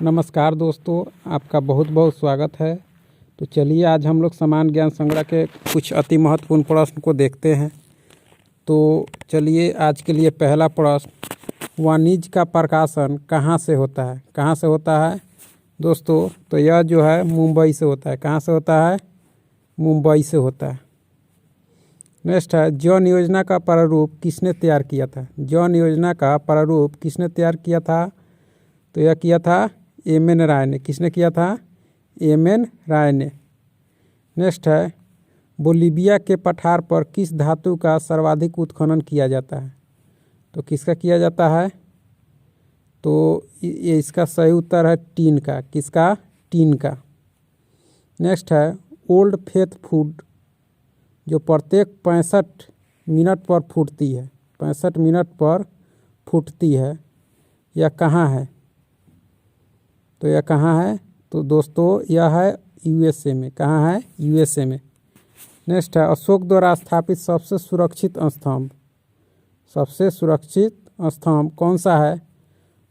नमस्कार दोस्तों, आपका बहुत बहुत स्वागत है। तो चलिए आज हम लोग समान ज्ञान संग्रह के कुछ अति महत्वपूर्ण प्रश्न को देखते हैं। तो चलिए आज के लिए पहला प्रश्न, वाणिज्य का प्रकाशन कहाँ से होता है? कहाँ से होता है दोस्तों? तो यह जो है मुंबई से होता है। कहाँ से होता है? मुंबई से होता है। नेक्स्ट है, जौन योजना का प्रारूप किसने तैयार किया था? जौन योजना का प्रारूप किसने तैयार किया था? तो यह किया था एम.एन. राय ने। किसने किया था? एम.एन. राय ने। नेक्स्ट है, बोलीविया के पठार पर किस धातु का सर्वाधिक उत्खनन किया जाता है? तो किसका किया जाता है? तो ये इसका सही उत्तर है टीन का। किसका? टीन का। नेक्स्ट है, ओल्ड फेथ फूड जो प्रत्येक 65 मिनट पर फूटती है, 65 मिनट पर फूटती है, यह कहाँ है? तो यह कहाँ है? तो दोस्तों यह है यूएसए में। कहाँ है? यूएसए में। नेक्स्ट है, अशोक द्वारा स्थापित सबसे सुरक्षित स्तंभ। सबसे सुरक्षित स्तंभ कौन सा है?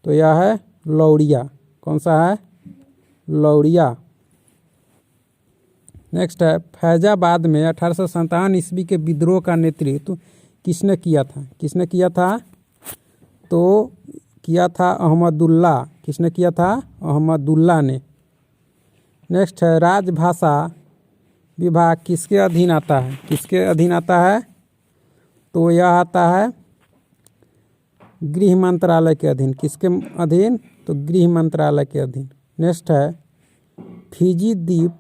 तो यह है लौड़िया। कौन सा है? लौड़िया। नेक्स्ट है, फैजाबाद में 1857 ईस्वी के विद्रोह का नेतृत्व किसने किया था? किसने किया था? तो किया था अहमदुल्ला। किसने किया था? अहमदुल्ला ने। नेक्स्ट है, राजभाषा विभाग किसके अधीन आता है? किसके अधीन आता है? तो यह आता है गृह मंत्रालय के अधीन। किसके अधीन? तो गृह मंत्रालय के अधीन। नेक्स्ट है, फिजी द्वीप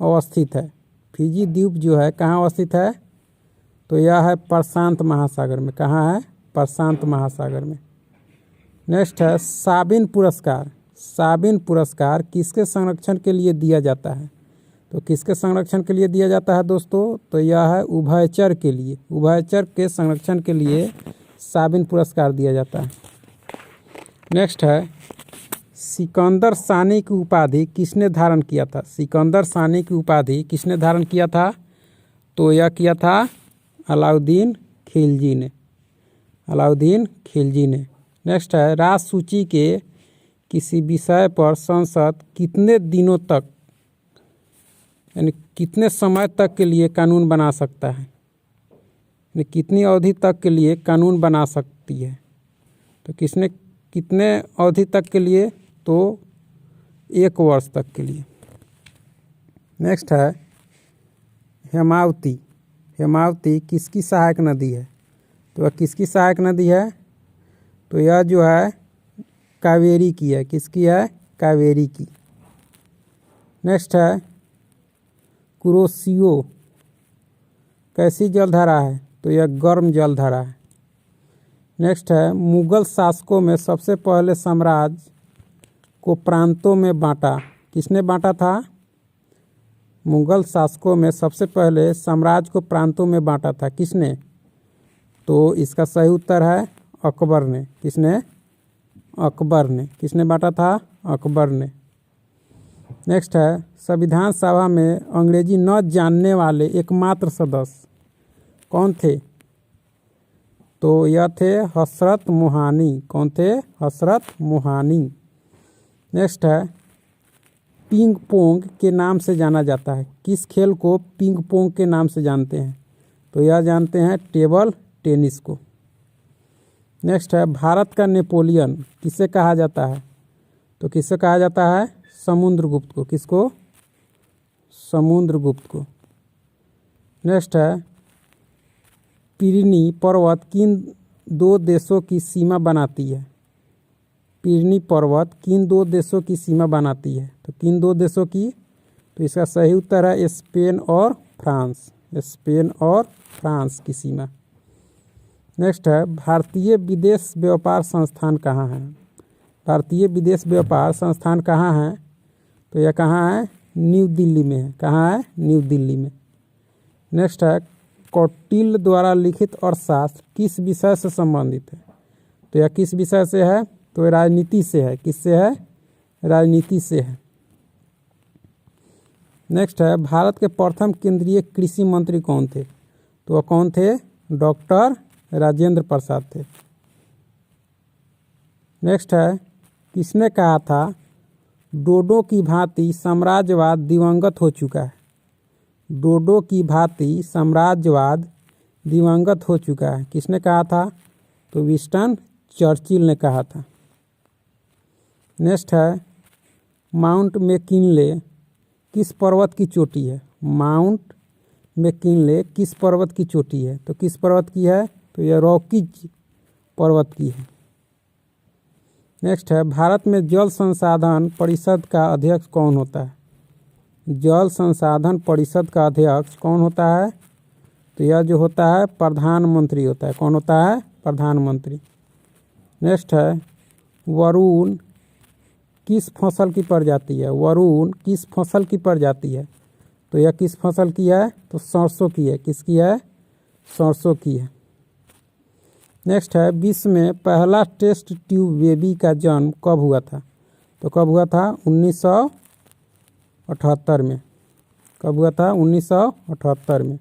अवस्थित है। फिजी द्वीप जो है कहाँ अवस्थित है? तो यह है प्रशांत महासागर में। कहाँ है? प्रशांत महासागर में। नेक्स्ट है, साबिन पुरस्कार। साबिन पुरस्कार किसके संरक्षण के लिए दिया जाता है? तो किसके संरक्षण के लिए दिया जाता है दोस्तों? तो यह है उभयचर के लिए। उभयचर के संरक्षण के लिए साबिन पुरस्कार दिया जाता है। नेक्स्ट है, सिकंदर सानी की उपाधि किसने धारण किया था? सिकंदर सानी की उपाधि किसने धारण किया था? तो यह किया था अलाउद्दीन खिलजी ने। अलाउद्दीन खिलजी ने। नेक्स्ट है, राज सूची के किसी विषय पर संसद कितने दिनों तक यानी कितने समय तक के लिए कानून बना सकता है? यानी कितनी अवधि तक के लिए कानून बना सकती है? तो कितने अवधि तक के लिए? तो 1 वर्ष तक के लिए। नेक्स्ट है, हेमावती। हेमावती किसकी सहायक नदी है? तो वह किसकी सहायक नदी है? तो यह जो है कावेरी की है। किसकी है? कावेरी की। नेक्स्ट है, कुरोशियो कैसी जलधारा है? तो यह गर्म जलधारा है। नेक्स्ट है, मुगल शासकों में सबसे पहले साम्राज्य को प्रांतों में बांटा। किसने बांटा था? मुगल शासकों में सबसे पहले साम्राज्य को प्रांतों में बांटा था। किसने? तो इसका सही उत्तर है अकबर ने। किसने? अकबर ने। किसने बांटा था? अकबर ने। नेक्स्ट है, संविधान सभा में अंग्रेजी न जानने वाले एकमात्र सदस्य कौन थे? तो यह थे हसरत मोहानी। कौन थे? हसरत मोहानी। नेक्स्ट है, पिंग पोंग के नाम से जाना जाता है। किस खेल को पिंग पोंग के नाम से जानते हैं? तो यह जानते हैं टेबल टेनिस को। नेक्स्ट है, भारत का नेपोलियन किसे कहा जाता है? तो किसे कहा जाता है? समुद्रगुप्त को। किसको? समुद्रगुप्त को। नेक्स्ट है, पिरनी पर्वत किन 2 देशों की सीमा बनाती है? पिरनी पर्वत किन 2 देशों की सीमा बनाती है? तो किन 2 देशों की? तो इसका सही उत्तर है स्पेन और फ्रांस। स्पेन और फ्रांस की सीमा। नेक्स्ट है, भारतीय विदेश व्यापार संस्थान कहाँ है? भारतीय विदेश व्यापार संस्थान कहाँ है? तो यह कहाँ है? न्यू दिल्ली में है। कहाँ है? न्यू दिल्ली में। नेक्स्ट है, कौटिल्य द्वारा लिखित अर्थशास्त्र किस विषय से संबंधित है? तो यह किस विषय से है? तो राजनीति से है। किससे है? राजनीति से है। नेक्स्ट है, भारत के प्रथम केंद्रीय कृषि मंत्री कौन थे? तो वह कौन थे? डॉक्टर राजेंद्र प्रसाद थे। नेक्स्ट है, किसने कहा था डोडो की भांति साम्राज्यवाद दिवंगत हो चुका है। डोडो की भांति साम्राज्यवाद दिवंगत हो चुका है। किसने कहा था? तो विंस्टन चर्चिल ने कहा था। नेक्स्ट है माउंट मैकिनले किस पर्वत की चोटी है? माउंट मैकिनले किस पर्वत की चोटी है? तो किस पर्वत की है? तो यह रॉकीज पर्वत की है। नेक्स्ट है भारत में जल संसाधन परिषद का अध्यक्ष कौन होता है? जल संसाधन परिषद का अध्यक्ष कौन होता है? तो यह जो होता है प्रधानमंत्री होता है। कौन होता है? प्रधानमंत्री। नेक्स्ट है वरुण किस फसल की प्रजाति है? वरुण किस फसल की प्रजाति है? तो यह किस फसल की है? तो सरसों की है। किसकी है? सरसों की है। नेक्स्ट है विश्व में पहला टेस्ट ट्यूब बेबी का जन्म कब हुआ था? तो कब हुआ था? 1978 में। कब हुआ था? 1978 में।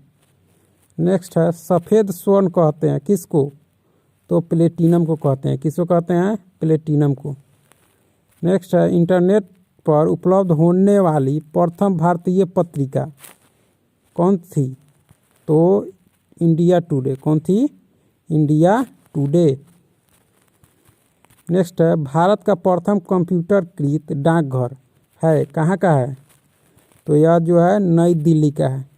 नेक्स्ट है सफ़ेद स्वर्ण कहते हैं किसको? तो प्लेटिनम को कहते हैं। किसको कहते हैं? प्लेटिनम को। नेक्स्ट है इंटरनेट पर उपलब्ध होने वाली प्रथम भारतीय पत्रिका कौन थी? तो इंडिया टुडे। कौन थी? India today. नेक्स्ट है भारत का प्रथम कंप्यूटरकृत डाकघर है कहाँ का है? तो यह जो है नई दिल्ली का है।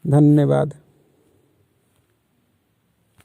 धन्यवाद।